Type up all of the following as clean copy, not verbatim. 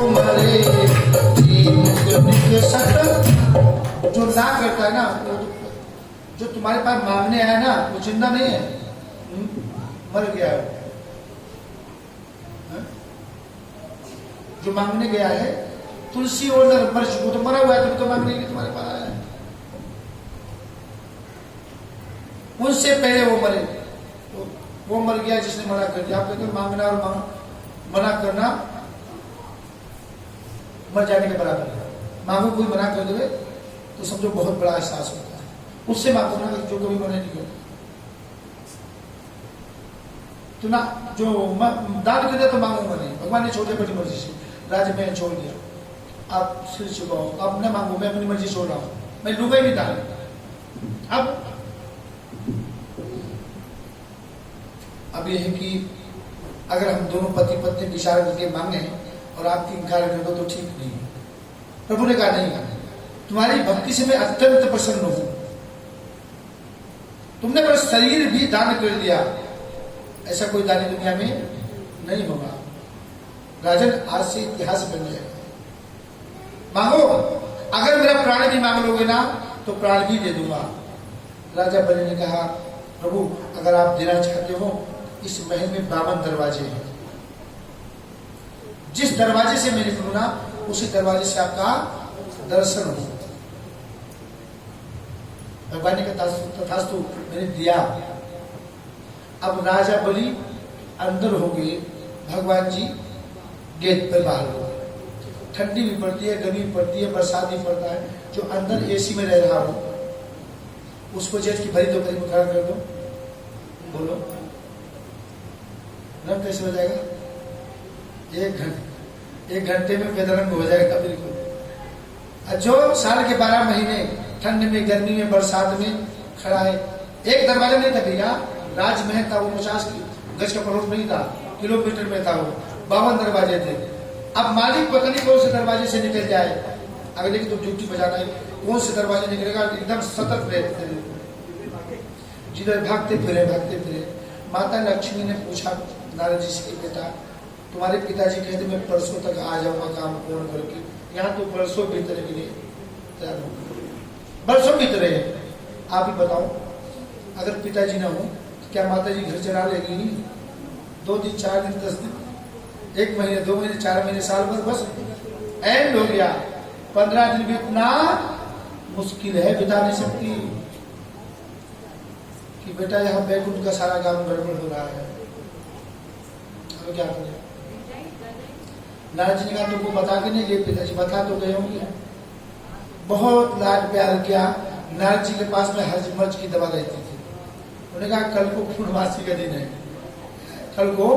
तुम्हारे जो ना करता है ना, जो तुम्हारे पास मांगने आया ना, वो जिंदा नहीं है, मर गया है। जो मांगने गया है, तुलसी और नर मर चुको, तो मरा हुआ है, तुम तो मांगने के तुम्हारे पास आया है। उनसे पहले वो मरे, तो वो मर गया जिसने मना कर दिया। आप कहते मांगना और मना करना मर जाने के बराबर है। मांगो कोई मना कर दे तो समझो बहुत बड़ा एहसास होता है, उससे मांगो ना जो कभी मना नहीं करता। तो ना जो दान कर दिया तो मांगूंगा नहीं, भगवान ने छोटे बड़ी मर्जी से राज्य में छोड़ दिया, आप सिर चुकाओ, आप न मांगो, मैं अपनी मर्जी छोड़ रहा हूं, मैं लूंगा ही नहीं दान। अब यह है कि अगर हम दोनों पति पत्नी विचार करके मांगे और आपकी इनकार कर दो तो ठीक नहीं है। प्रभु ने कहा नहीं, तुम्हारी भक्ति से मैं अत्यंत प्रसन्न हूं, तुमने पर शरीर भी दान कर दिया, ऐसा कोई दानी दुनिया में नहीं होगा। राजन आज से इतिहास बन जाएगा। मांगो, अगर मेरा प्राण भी मांग लोगे ना तो प्राण भी दे दूंगा। राजा बलि ने कहा प्रभु अगर आप देना चाहते हो, इस महल में 52 दरवाजे हैं, जिस दरवाजे से मैं निकलूं ना उसी दरवाजे से आपका दर्शन हो। भगवान ने कहा तथास्तु, मैंने दिया। अब राजा बलि अंदर हो गए, भगवान जी गेट पर बाहर हो गए। ठंडी भी पड़ती है, गर्मी भी पड़ती है, बरसात भी पड़ता है। जो अंदर एसी में रह रहा हो उसको जेठ की भरी दोपहरी में खड़ा कर दो, बोलो रंग कैसे हो जाएगा? एक घंटे में बेदरंग हो जाएगा बिल्कुल। जो साल के 12 महीने ठंड में, गर्मी में, बरसात में खड़ा है, एक दरवाजा नहीं था भैया, राजमहल था वो, 50 गज का पड़ोस नहीं था, किलोमीटर में था वो, 52 दरवाजे थे। अब मालिक पता नहीं कौन से दरवाजे से निकल जाए, अगले की तो ड्यूटी बजाना है, कौन से दरवाजे निकलेगा, एकदम सतर्क रहते थे, जिधर भागते फिरे। माता लक्ष्मी ने पूछा नारद जी से, बेटा तुम्हारे पिताजी कहते मैं परसों तक आ जाऊंगा काम पूर्ण करके, यहाँ तो परसों बीतने के लिए तैयार हो, बरसों बीत रहे हैं। आप ही बताओ अगर पिताजी ना हो तो क्या माता जी घर चला लेगी? 2 दिन, 4 दिन, 10 दिन, 1 महीने, 2 महीने, 4 महीने, साल भर, बस एंड हो गया। 15 दिन बीतना मुश्किल है, बिता नहीं सकती कि बेटा यहाँ बैकुंठ का सारा काम गड़बड़ हो रहा है, अब क्या करें? नारद जी ने कहा तुमको बता के नहीं गए पिताजी? बता तो गए होंगे। बहुत लाड प्यार किया। नारद जी के पास में हर्ज मर्ज की दवा रहती थी। उन्होंने कहा कल को पूर्णमासी का दिन है, कल को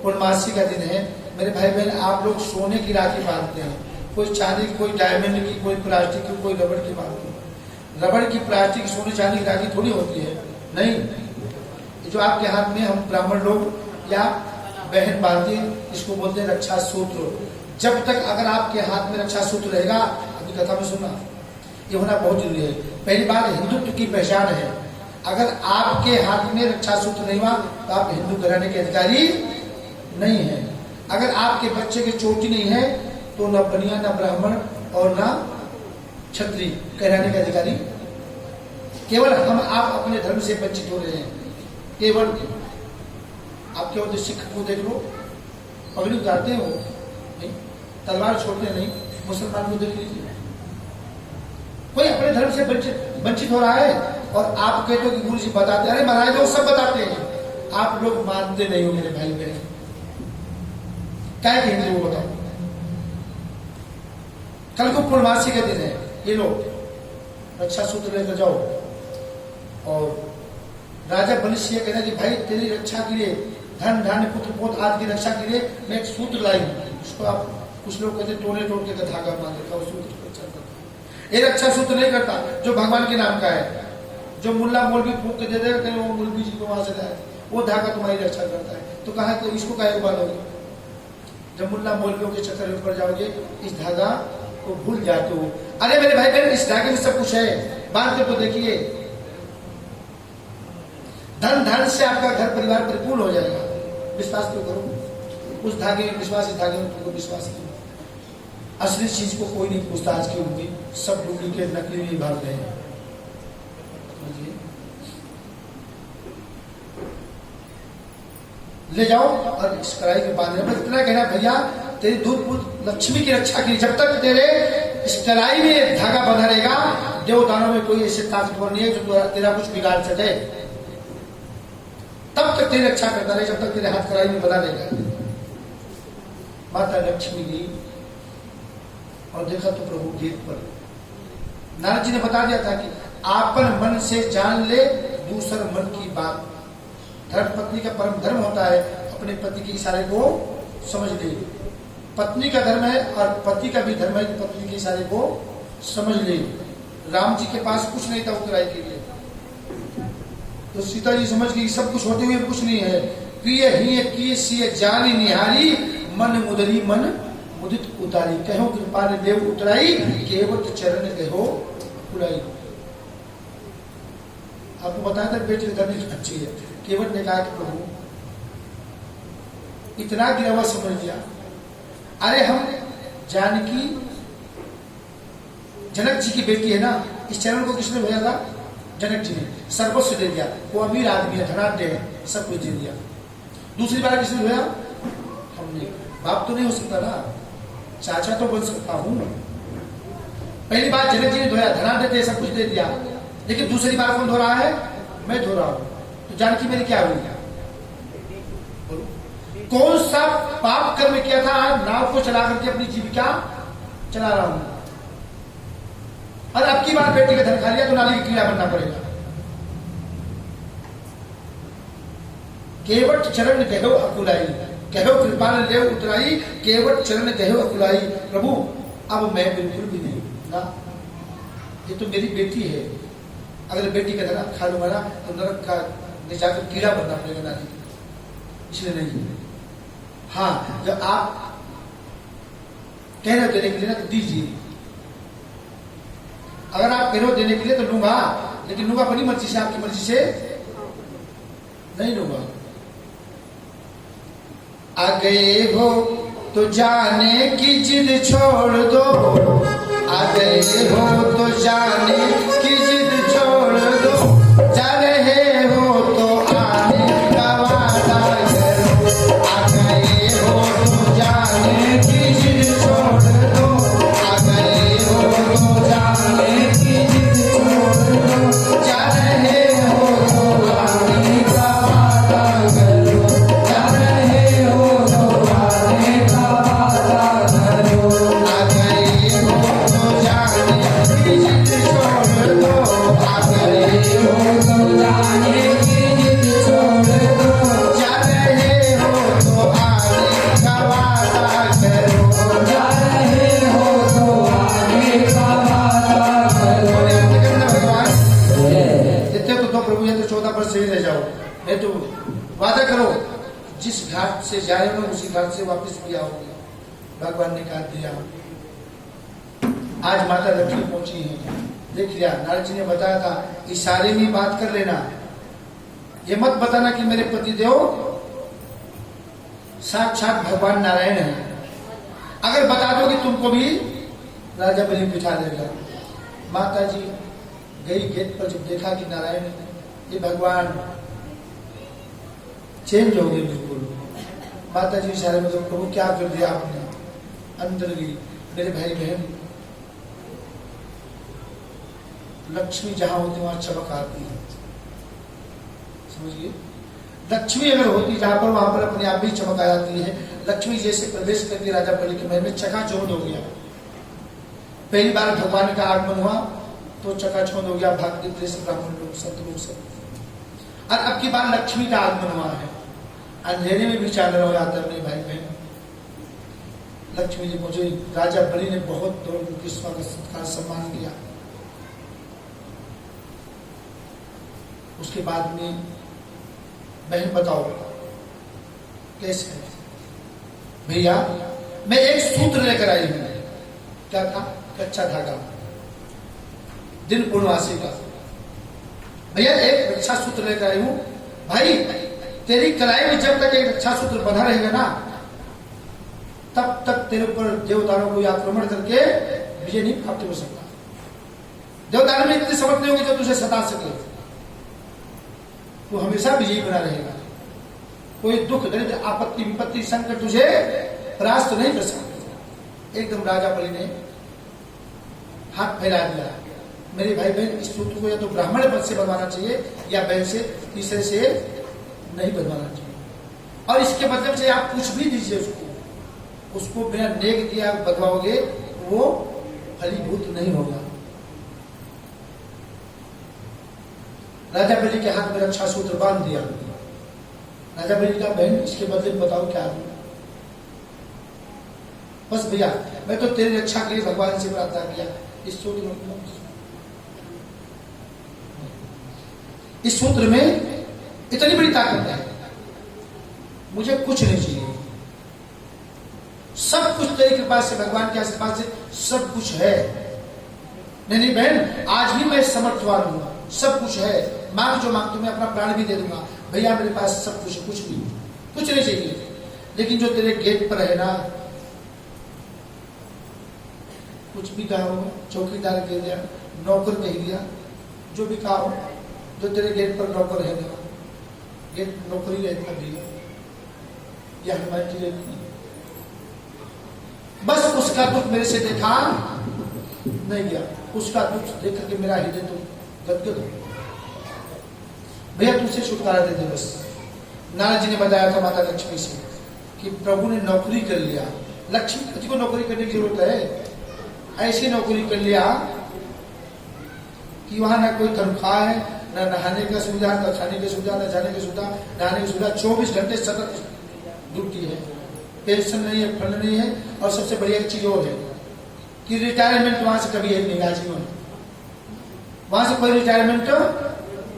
पूर्णमासी का दिन है, मेरे भाई बहन आप लोग सोने की राखी बांधते हैं, कोई चांदी की, कोई डायमंड की, कोई प्लास्टिक की, कोई रबड़ की बांधते हैं। रबड़ की, प्लास्टिक, सोने चांदी की राखी थोड़ी होती है, नहीं। जो आपके हाथ में हम ब्राह्मण लोग या बहन बांधते इसको बोलते हैं रक्षा सूत्र। जब तक अगर आपके हाथ में रक्षा सूत्र रहेगा, अभी कथा में सुनना, ये होना बहुत जरूरी है। पहली बात हिंदुत्व की पहचान है, अगर आपके हाथ में रक्षा सूत्र नहीं हुआ तो आप हिंदू घराने के अधिकारी नहीं है। अगर आपके बच्चे की चोटी नहीं है तो न बनिया, न ब्राह्मण और न क्षत्रिय कहलाने के अधिकारी। केवल हम आप अपने धर्म से वंचित हो रहे हैं। केवल आप केवल सिख को देख लो, पगड़ी उतारते हो नहीं, तलवार छोड़ते नहीं, मुसलमान को देख लीजिए, कोई अपने धर्म से वंचित हो रहा है और आप कहते हो कि गुरु जी बताते, अरे महाराज लोग सब बताते हैं, आप लोग मानते नहीं हो मेरे भाई बहन। क्या है हिंदू को बताओ? कल को पूर्णमासी का दिन है, ये लो रक्षा सूत्र लेकर जाओ। और राजा बलि से कहना कि भाई तेरी रक्षा के लिए, धन धान्य पुत्र पोत आदि की रक्षा के लिए मैं एक सूत्र लाई हूं। उसको आप कुछ लोग कहते टोले टोल के धागा बांध देता है, सूत्र रक्षा करता है। ये रक्षा सूत्र नहीं करता जो भगवान के नाम का है, जो मुल्ला मौलवी फूक के दे देगा कहीं वो मौलवी जी को वहां से लाए, वो धागा तुम्हारी रक्षा करता है। तो कहा तो इसको काहे बांधोगे? जब मुल्ला मौलवियों के चक्कर में पड़ जाओगे इस धागा को भूल जाते हो। अरे मेरे भाई बहन इस धागे में सब कुछ है, बांध के तो देखिए, धन धन से आपका घर परिवार परिपूर्ण हो जाएगा। विश्वास तो करो उस धागे में, विश्वास इस धागे में तुमको विश्वास नहीं। असली चीज को कोई नहीं पूछता आज की युग में, सब डुप्लीकेट नकली नहीं भाग रहे हैं। ले जाओ और इस कढ़ाई के बांधने में इतना कहना, भैया तेरी दूध पुत्र लक्ष्मी की रक्षा की, जब तक तेरे इस कलाई में धागा बंधा रहेगा, देवदानों में कोई ऐसे ताकतवर नहीं है जो तेरा कुछ बिगाड़ सके, तब तक तेरी रक्षा करता रहे, जब तक तेरे हाथ कलाई में बंधा रहेगा। माता लक्ष्मी की और देखा तो प्रभु गेट पर नारद जी ने बता दिया था कि आपन मन से जान ले दूसर मन की बात। धर्म पत्नी का परम धर्म होता है अपने पति के इशारे को समझ ले। पत्नी का धर्म है और पति का भी धर्म है कि पत्नी के इशारे को समझ ले। राम जी के पास कुछ नहीं था उत्तराई के लिए, तो सीता जी समझ गई सब कुछ होते हुए कुछ नहीं है। प्रिय ही की सिय जानी निहारी, मन मुदरी मन मुदित उतारी। कहो कृपा ने देव उतराई, केवट चरण कहो उड़ाई। आपको बताया था बेटे करनी अच्छी है। केवट ने कहा कि प्रभु इतना गिरा हुआ समझ लिया, अरे हम जानकी जनक जी की बेटी है ना, इस चरण को किसने भेजा था? जनक जी ने। सर्वस्व दे दिया, वो अमीर आदमी है, धनाढ्य है, सब कुछ दे दिया। दूसरी बार किसने भेजा? हमने। बाप तो नहीं हो सकता ना, चाचा तो बन सकता हूं। पहली बार जनक जी ने धोया, धनाढ्य थे, सब कुछ दे दिया, लेकिन दूसरी बार कौन धो रहा है? मैं धो रहा हूं। तो जानकी मेरी क्या हुई? कौन सा पाप कर्म किया था नाव को चला करके अपनी जीविका चला रहा हूं, और अब की बार बेटी का धन खा लिया तो नाली की कीड़ा बनना पड़ेगा। केवट चरण कहो अकुलाई, कहो कृपा ने देव उतराई, केवट चरण कहो अकुलाई। प्रभु अब मैं बिल्कुल भी नहीं ना, ये तो मेरी बेटी है, अगर बेटी का धन खा लूंगा ना तो नरक का जाकर कीड़ा बनना पड़ेगा नाली, इसलिए नहीं। हाँ, जब आप कह रहे हो देने के लिए ना तो दीजिए, अगर आप कह रहे हो देने के लिए तो लूंगा, लेकिन लूंगा अपनी मर्जी से, आपकी मर्जी से नहीं लूंगा। आ गए हो तो जाने की जिद छोड़ दो, आ गए हो तो जाने की जिद छोड़ दो, जा रहे हो तो आने का वादा करो। आ गए हो तो जाने की जिद छोड़ दो, आ गए हो तो जाने की जिद छोड़ दो, जा रहे हो तो आने का वादा करो, जा रहे हो तो आने का वादा करो। आ गए हो तो जाने की जिद छोड़ दो, आ गए हो तो जाने की जिद छोड़ दो, जा रहे हो तो आने का वादा करो, जा रहे हो तो आने का वादा करो। भगवान इतने तो दो प्रभु, ये तो 14 वर्ष से ही रह जाओ, नहीं तो वादा करो जिस घाट से जाए हो उसी घाट से वापस भी आओगे। भगवान ने कहा दिया। आज माता लक्ष्मी पहुंची है, देख लिया, नारद जी ने बताया था इशारे में बात कर लेना, ये मत बताना कि मेरे पति देव साक्षात भगवान नारायण है। अगर बता दो कि तुमको भी राजा बलि बिठा देगा। माता जी गई गेट पर, जब देखा कि नारायण ये भगवान चेंज हो गए बिल्कुल। माता जी इशारे में तो प्रभु क्या कर दिया आपने? अंदर गई। मेरे भाई बहन, लक्ष्मी जहां होती वहां चमक आती है, समझिए। लक्ष्मी अगर होती जहां पर, वहां पर अपने आप ही चमक आ जाती है। लक्ष्मी जैसे प्रवेश करके राजा बलि के महल में चकाचौंध हो गया। पहली बार भगवान का आगमन हुआ तो चकाचौंध हो गया, भाग्य ब्राह्मण लोग सब लोग सब। और अब की बार लक्ष्मी का आगमन हुआ है, अंधेरे में भी चांदना हो जाता है अपने भाई बहन। लक्ष्मी जी पहुंचे, राजा बलि ने बहुत उनकी स्वागत सत्कार सम्मान किया। उसके बाद में बहन बताओ कैसे? भैया मैं एक सूत्र लेकर आई हूं। क्या था? कच्चा धागा, दिन पूर्णवासी का। भैया एक रक्षा सूत्र लेकर आई हूं। भाई तेरी कलाई में जब तक एक रक्षा सूत्र बंधा रहेगा ना, तब तक तेरे ऊपर देवताओं को आक्रमण करके विजय नहीं प्राप्त हो सकता। देवताओं में इतने समर्थ नहीं होंगे जो तुझे सता सके। तू हमेशा विजयी बना रहेगा। कोई दुख दरिद्र आपत्ति विपत्ति संकट तुझे परास्त नहीं कर सकते। एकदम राजा बलि ने हाथ फैला दिया। मेरे भाई बहन, इस सूत्र को या तो ब्राह्मण पद से बनवाना चाहिए या बैल से तीसरे से नहीं बनवाना चाहिए। और इसके मतलब से आप कुछ भी दीजिए उसको बिना नेक दिया बनवाओगे वो फलीभूत नहीं होगा। राजा बलि के हाथ में रक्षा सूत्र बांध दिया। राजा बलि का बहन इसके बदले बताओ क्या दूं? बस भैया मैं तो तेरी रक्षा के लिए भगवान से प्रार्थना किया। इस सूत्र में इतनी बड़ी ताकत है। मुझे कुछ नहीं चाहिए, सब कुछ तेरी कृपा से, भगवान के आशीर्वाद से सब कुछ है। नहीं बहन, आज भी मैं समर्थवान हूं, सब कुछ है। मांग जो मांग, तुम्हें अपना प्राण भी दे दूंगा। भैया मेरे पास सब कुछ, कुछ नहीं चाहिए। लेकिन जो तेरे गेट पर है ना, कुछ भी कहा हो, चौकीदार कह दिया, नौकर कह दिया, जो भी कहा हो, जो तेरे गेट पर नौकर है ना, गेट नौकरी रहता भैया, या हनुमान जी रहती, बस उसका दुख मेरे से देखा नहीं गया। उसका दुख देख करके मेरा हृदय तो गदगद हो। भैया तुझसे छुटकारा दे दे बस। नारद जी ने बताया था माता लक्ष्मी से कि प्रभु ने नौकरी कर लिया। लक्ष्मी जी को नौकरी करने की जरूरत है। ऐसी नौकरी कर लिया कि वहां ना कोई तनख्वाह है, ना नहाने का सुविधा, ना खाने की सुविधा, ना जाने की सुविधा, नहाने की सुविधा, 24 घंटे सतत ड्यूटी है, पेंशन नहीं है, फंड नहीं है। और सबसे बढ़िया चीज और है कि रिटायरमेंट वहां से कभी है नहीं आजीवन, वहां से कोई रिटायरमेंट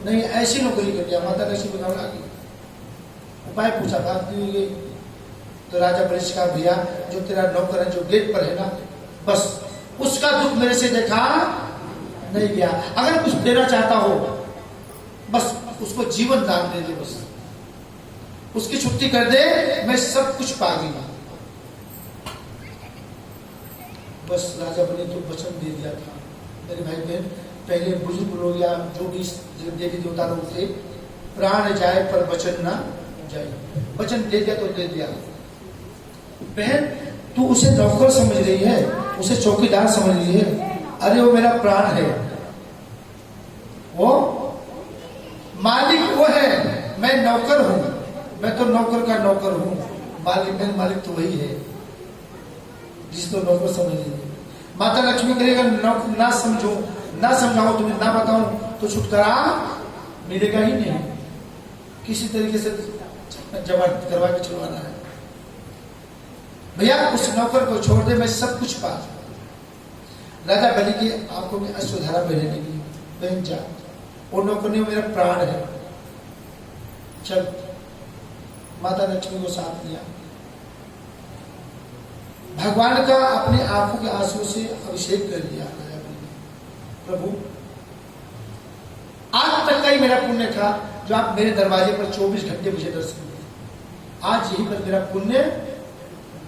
नहीं। ऐसी नौकरी कर लिया। माता लक्ष्मी को घबरा गई, उपाय पूछा, बात नहीं हुई। तो राजा बलि का भैया जो तेरा नौकर है, जो गेट पर है ना, बस उसका दुख मेरे से देखा नहीं गया। अगर कुछ देना चाहता हो बस उसको जीवन दान दे दे, बस उसकी छुट्टी कर दे, मैं सब कुछ पा गई। बस राजा बलि तो वचन दे दिया था। मेरे भाई बहन, पहले बुजुर्ग लोग या जो भी देवी देवता लोग थे, प्राण जाए पर वचन ना जाए। वचन दे दिया तो दे दिया। बहन तू उसे नौकर समझ रही है, उसे चौकीदार समझ रही है। अरे वो मेरा प्राण है, वो मालिक वो है, मैं नौकर हूं। मैं तो नौकर का नौकर हूं, मालिक तो वही है जिसको नौकर समझ रही है। माता लक्ष्मी करेगा ना समझो, ना समझाओ, तुम्हें ना बताऊं तो छुटकारा मिलेगा ही नहीं। किसी तरीके से जमानत करवा के छुड़वाना है। भैया उस नौकर को छोड़ दे, मैं सब कुछ पा। राजा बलि की आंखों में अश्रुधारा बहने लगी। बहन जा, वो नौकर ने मेरा प्राण है, चल। माता लक्ष्मी को साथ लिया। भगवान का अपने आंखों के आंसू से अभिषेक कर दिया। राजा बलि ने, प्रभु आज तक का ही मेरा पुण्य था जो आप मेरे दरवाजे पर 24 घंटे मुझे दर्शन दिए। आज यही पर मेरा पुण्य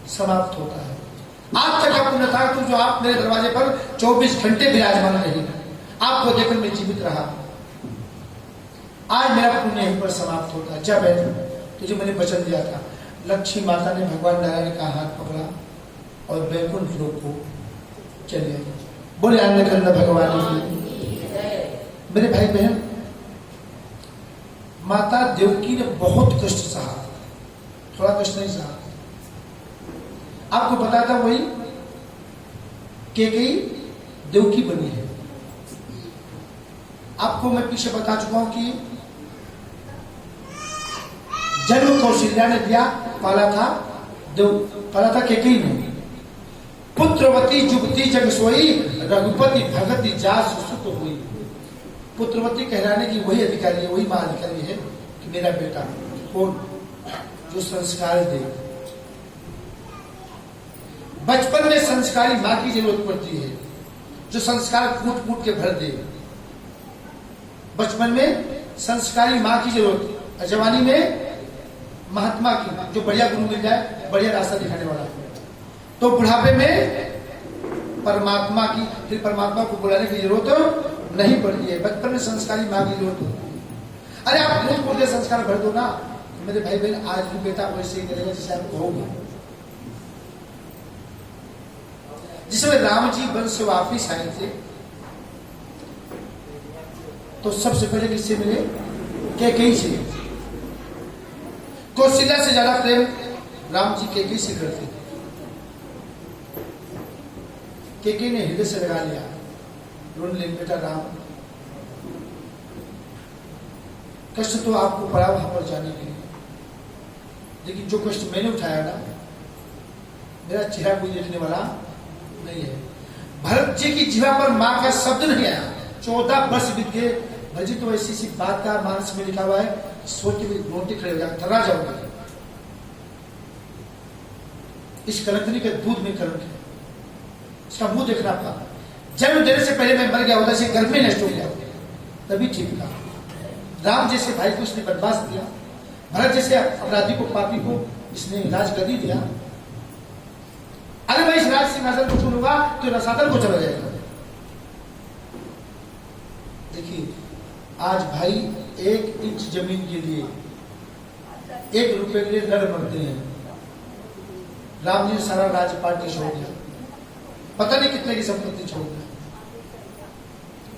समाप्त होता है। आज तक का पुण्य था तो जो आप मेरे दरवाजे पर 24 घंटे विराजमान रहे, आपको देखकर मैं जीवित रहा। आज मेरा पुण्य यहीं पर समाप्त होता है। जब है तुझे मैंने वचन दिया था। लक्ष्मी माता ने भगवान नारायण का हाथ पकड़ा और वैकुंठ लोक को चले गए। बोले अन्नकर्ण भगवान की। मेरे भाई बहन, माता देवकी ने बहुत कष्ट सहा, थोड़ा कष्ट नहीं सहा। आपको पता था वही केकई देवकी बनी है। आपको मैं पीछे बता चुका हूं कि जन्म कौशल्या ने दिया, पाला था केकई ने। पुत्रवती जुगती जग सोई, रघुपति भगति जास सुत हुई। पुत्रवती कहलाने की वही अधिकारी है, वही मां अधिकारी है कि मेरा बेटा कौन, जो संस्कार दे। बचपन में संस्कारी मां की जरूरत पड़ती है, जो संस्कार कूट कूट के भर दे। बचपन में संस्कारी मां की जरूरत, जवानी में महात्मा की, जो बढ़िया गुरु मिल जाए, बढ़िया रास्ता दिखाने वाला। तो बुढ़ापे में परमात्मा की, फिर परमात्मा को बुलाने की जरूरत नहीं पड़ती है। बचपन में संस्कारी माँ की जरूरत होती है। अरे आप रोज बोल के संस्कार भर दो ना, मेरे भाई बहन आज भी बेटा वैसे ही करेगा जैसे आप कहोगे। जिसमें राम जी वन से वापिस आए थे तो सबसे पहले किससे मिले? कैकेयी से। कौशल्या से ज्यादा प्रेम राम जी कैकेयी से करते थे। कैकेयी ने हृदय से लगा लिया, रोने लगे, बेटा राम, कष्ट तो आपको पड़ा वहां पर जाने के लिए, लेकिन जो कष्ट मैंने उठाया ना, मेरा चेहरा कोई देखने वाला नहीं है। भरत जी की जीवा पर मां का शब्द नहीं आया। 14 वर्ष बीत गए। भजी तो ऐसी सी बात का मानस में लिखा हुआ है, सोच के भी रोटी खड़े हो जाए, थर्रा जाऊंगा। इस कलंकनी के दूध में कलंक है, इसका मुंह देखना था। जन्म देने से पहले मैं मर गया होता, इसे गर्भ में नष्ट हो गया, तभी ठीक था। राम जैसे भाई को इसने बर्बाद दिया, भरत जैसे अपराधी को, पापी को इसने राजगद्दी दिया। अरे मैं इस राज सिंहासन को चुनूंगा तो रसातल को चला जाएगा। देखिए आज भाई 1 इंच जमीन के लिए 1 रुपए के लिए लड़ मरते हैं। राम जी सारा राज्यपाट के छोड़ दिया, पता नहीं कितने की संपत्ति छोड़ दिया।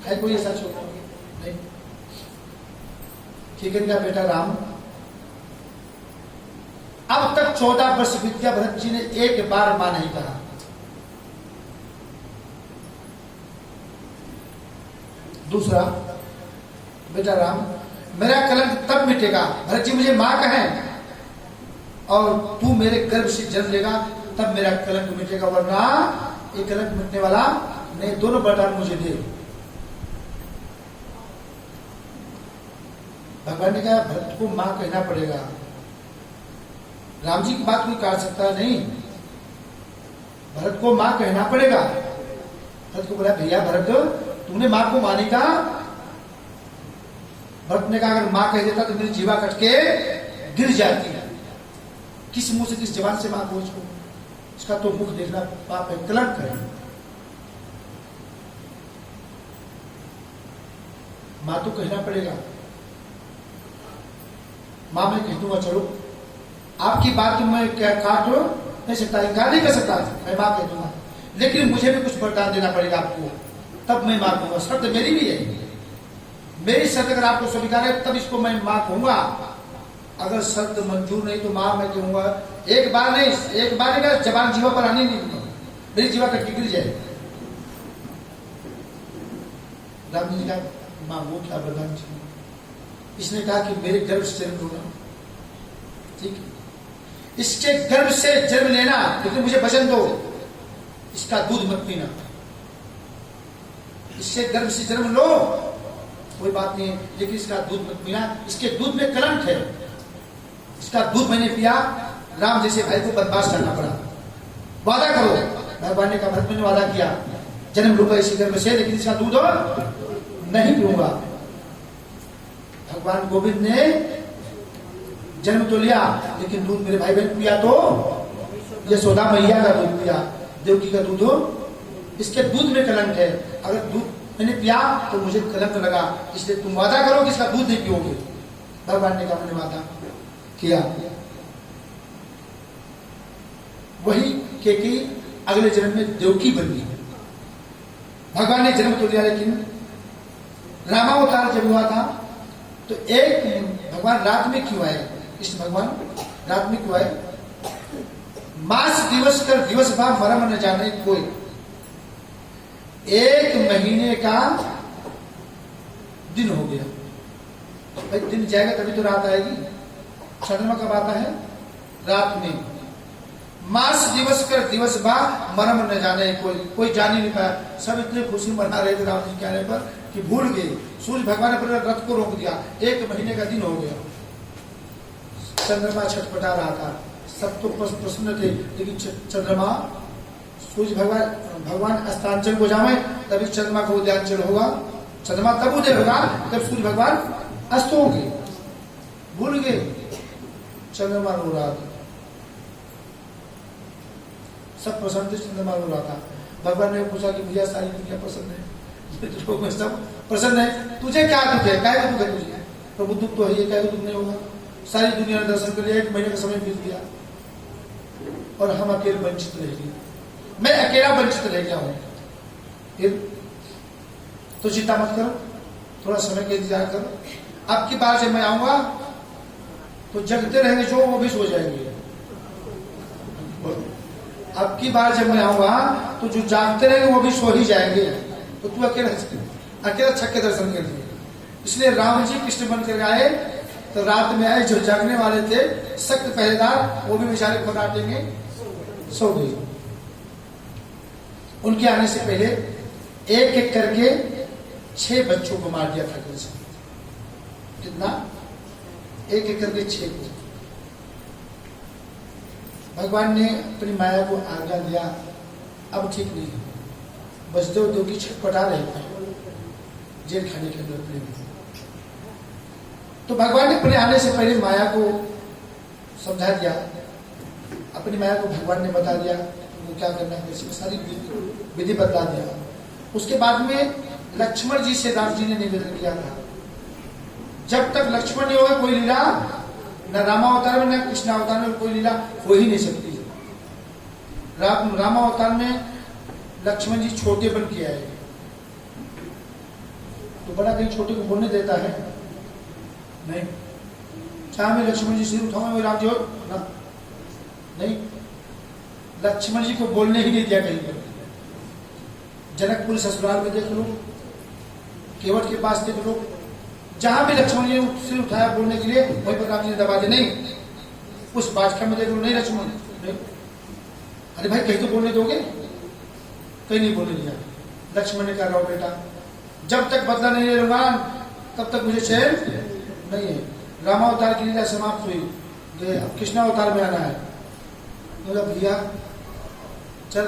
है कोई ऐसा छोड़ नहीं? किकन का बेटा राम, अब तक 14 वर्ष बीत गया, भरत जी ने एक बार मां नहीं कहा। दूसरा, बेटा राम, मेरा कलंक तब मिटेगा, भरत जी मुझे मां कहें और तू मेरे गर्भ से जन्म लेगा, तब मेरा कलंक मिटेगा, वरना ये कलंक मिटने वाला नहीं। दोनों वरदान मुझे दे। भगवान ने कहा भरत को मां कहना पड़ेगा। राम जी की बात कोई काट सकता नहीं, भरत को मां कहना पड़ेगा। भरत को बोला, भैया भरत, तूने मां को मानी का? भरत ने कहा अगर मां कह देता तो मेरी जीवा कट के गिर जाती है। किस मुंह से, किस जबान से मां को? इसका तो मुख देखना पाप है, कलंक है। मां तो कहना पड़ेगा। मां मैं कह दूंगा, चलो आपकी बात मैं क्या काट नहीं सकता, इनकार नहीं कर सकता, मैं मां कह दूंगा, लेकिन मुझे भी कुछ वरदान देना पड़ेगा आपको, तब मैं मां कहूंगा। शर्त मेरी भी है, मेरी शर्त अगर आपको स्वीकार है तब इसको मैं मां कहूंगा। अगर शर्त मंजूर नहीं तो मां मैं कहूंगा। एक बार नहीं, एक बार नहीं, जबान जीवा पर आने नहीं दूंगा, मेरी जीवा कट के गिर जाए। राम जी ने कहा मां वो क्या वरदान चाहिए? इसने कहा कि मेरे गर्भ से जन्म होना, ठीक है, इसके गर्भ से जन्म लेना, लेकिन मुझे वचन दो इसका दूध मत पीना। इससे गर्भ से जन्म लो कोई बात नहीं है, लेकिन इसका दूध मत पीना, इसके दूध में कलंक है। इसका दूध मैंने पिया, राम जैसे भाई को बर्बाद करना पड़ा। वादा करो। भगवान ने कहा भरत मैंने वादा किया, जन्म लूंगा इसी गर्भ से, लेकिन इसका दूध नहीं पीऊंगा। भगवान गोविंद ने जन्म तो लिया, लेकिन दूध मेरे भाई बहन पिया तो यशोदा मैया का दूध पिया, देवकी का दूध, इसके दूध में कलंक है। अगर दूध मैंने पिया तो मुझे कलंक लगा, इसलिए तुम वादा करो कि इसका दूध नहीं पियोगे। भगवान ने कहा मैंने वादा किया। वही कैकेयी अगले जन्म में देवकी बन गई। भगवान ने जन्म तो लिया, लेकिन रामावतार जब हुआ था तो एक भगवान रात में क्यों आए? कृष्ण भगवान रात में क्यों आए? मास दिवस कर दिवस भाव मरम न जाने कोई। 1 महीने का दिन हो गया, भाई दिन जाएगा तभी तो रात आएगी। चंद्रमा कब आता है? रात में। मास दिवस कर दिवस बा मरम न जाने कोई जान ही नहीं पाया। सब इतने खुशी मना रहे थे राम जी के आने पर कि भूल गए। सूर्य भगवान ने अपने रथ को रोक दिया, 1 महीने का दिन हो गया। चंद्रमा छटपटा रहा था, सब तो प्रसन्न थे, लेकिन चंद्रमा, सूर्य भगवान अस्तांचल को जावे तभी चंद्रमा का उदयांचल होगा। चंद्रमा तब उदय होगा जब सूर्य भगवान अस्त होंगे। भूल गए, चंद्रमा रो रहा था। सब प्रसन्न थे, चंद्रमा रो रहा था। भगवान ने पूछा कि मुझे सारी दुनिया पसंद है, लोग में सब प्रसन्न है, तुझे क्या दुख है, क्या दुख है तुझे? प्रभु दुख तो है, ये क्या दुख नहीं होगा? सारी दुनिया ने दर्शन कर लिया, 1 महीने का समय बीत गया और हम अकेले वंचित रह गए, मैं अकेला वंचित रह गया हूं। फिर तो चिंता मत करो, थोड़ा समय का इंतजार करो, अब की बार जब मैं आऊंगा तो जगते रहेंगे जो वो भी सो जाएंगे। अब की बार जब मैं आऊंगा तो जो जागते रहेंगे वो भी सो ही जाएंगे, तो तू अकेला छक के दर्शन कर लिए। इसलिए राम जी कृष्ण बन कर आए तो रात में आए, जो जागने वाले थे सख्त पहरेदार वो भी बेचारे खराटे में सो गए। उनके आने से पहले एक एक करके 6 बच्चों को मार दिया था कृष्ण। कितना? एक एक करके 6 को। भगवान ने अपनी माया को आज्ञा दिया, अब ठीक नहीं, बसदेव दो की छटपटा रहे थे जेल खाने के अंदर प्रेम। तो भगवान ने अपने आने से पहले माया को समझा दिया, अपनी माया को भगवान ने बता दिया वो क्या करना है, इसमें सारी विधि बता दिया। उसके बाद में लक्ष्मण जी से दास जी ने निवेदन किया था, जब तक लक्ष्मण नहीं होगा कोई लीला, न रामावतार में न कृष्णावतार में कोई लीला हो ही नहीं सकती। रामावतार में लक्ष्मण जी छोटे बन के आए, तो बड़ा कहीं छोटे को बोलने देता है नहीं, चाहे मैं लक्ष्मण जी सिर उठाऊंगा राम जी हो ना, नहीं, लक्ष्मण जी को बोलने ही नहीं दिया कहीं पर। जनकपुर ससुराल में देख लो, केवट के पास देख लो, जहां भी लक्ष्मण जी ने सिर उठाया बोलने के लिए वहीं पर राम जी ने दबा दिया, नहीं। उस बादशाह में देख लो, नहीं लक्ष्मण, नहीं। अरे भाई कहीं तो बोलने दोगे, कहीं नहीं बोलने दिया। लक्ष्मण ने कहा, बेटा जब तक बदला नहीं ले लूंगा तब तक मुझे चैन नहीं है। रामावतार की लीला समाप्त हुई, अब कृष्णावतार में आना है। बोला भैया चल,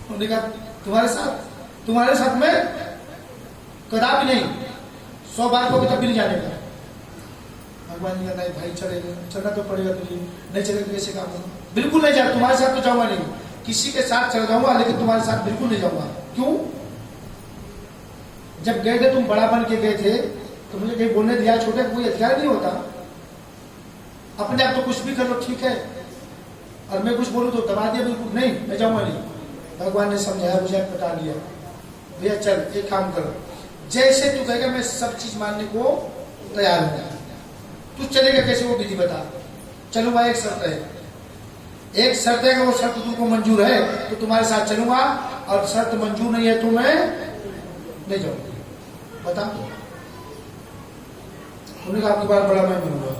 उन्होंने कहा तुम्हारे साथ में कदापि नहीं, 100 बार को भी तब भी नहीं जाने का। भगवान ने कहा भाई चलेगा, चलना तो पड़ेगा तुझे, नहीं चलेगा कैसे काम होगा? बिल्कुल नहीं जा, तुम्हारे साथ तो जाऊंगा नहीं, किसी के साथ चल जाऊंगा लेकिन तुम्हारे साथ बिल्कुल नहीं जाऊंगा। क्यों? जब गए थे तुम बड़ा बन के गए थे तो मुझे कहीं बोलने दिया, छोटे कोई अधिकार नहीं होता। अपने आप तो कुछ भी कर लो ठीक है, और मैं कुछ बोलूं तो दबा दिया, बिल्कुल नहीं मैं जाऊंगा नहीं। भगवान ने समझाया, मुझे पटा लिया, भैया चल एक काम करो, जैसे तू कहेगा मैं सब चीज मानने को तैयार हूं, तू चलेगा कैसे वो विधि बता। चलूंगा, एक शर्त है, एक शर्त है कि वो शर्त तुमको मंजूर है तो तुम्हारे साथ चलूंगा, और शर्त मंजूर नहीं है तो मैं नहीं जाऊंगा। बता, उन्होंने कहा आपकी बात बड़ा मैं बनूंगा।